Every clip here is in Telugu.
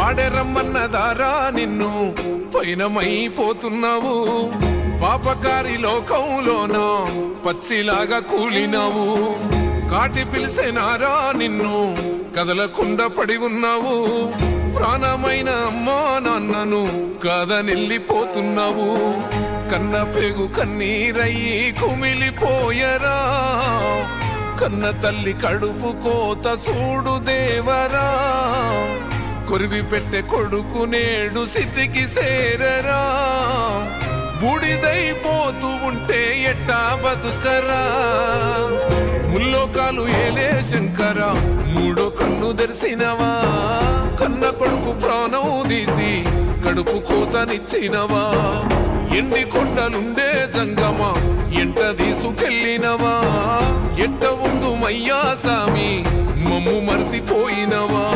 పాడెరమ్మన్నదారా నిన్ను పైనమైపోతున్నావు. పాపకారి లోకంలోన పచ్చిలాగా కూలినావు. కాటి పిలిసేనారా నిన్ను కదలకుండా పడి ఉన్నావు. ప్రాణమైన అమ్మా నాన్నను కాదనెళ్ళిపోతున్నావు. కన్న పేగు కన్నీరయ్యి కుమిలిపోయరా. కన్న తల్లి కడుపు కోత సూడు దేవరా. కొరివి పెట్టే కొడుకు నేడు సితికి సేరరా. బూడిదైపోతూ ఉంటే ఎట్టా బతుకరా. ముల్లోకాలు ఏలే శంకర మూడో కన్ను తెరిసినవా. కన్న కొడుకు ప్రాణం తీసి కడుపు కోతనిచ్చినవా. ఎండి కొండలుండే జంగమ ఎంట తీసుకెళ్ళినవా. ఎట్ట ఉందు మయ్యా సామి మమ్ము మరిసిపోయినవా.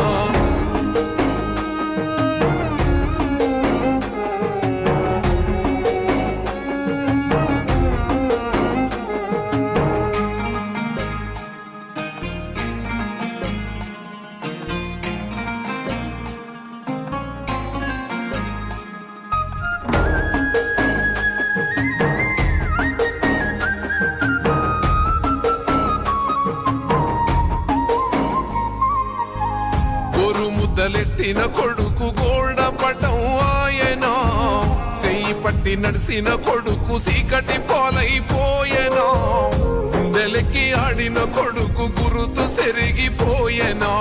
ముద్దలెట్టిన కొడుకు గోడ పటం ఆయనా. సెయ్యి పట్టి నడిసిన కొడుకు సీకటి పాలైపోయేనా. గుండెలెక్కి ఆడిన కొడుకు గురుతు సెరిగిపోయేనా.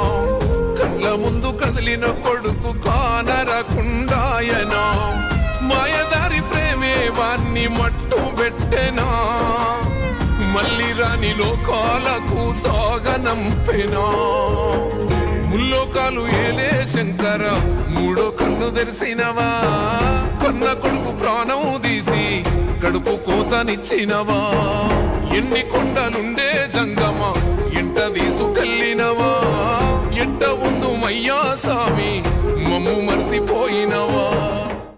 కళ్ళ ముందు కదిలిన కొడుకు కానరకుండాయనా. మాయదారి ప్రేమే వాన్ని మట్టు పెట్టెనా. మళ్ళీ రాని లోకాలకు సాగనంపెనా. ముల్లోకాలు ఏలే శంకర మూడో కన్ను తెరిసినవా. కన్న కొడుకు ప్రాణం తీసి కడుపు కోతనిచ్చినవా. ఎన్ని కొండలుండే జంగమ ఎంట తీసుకు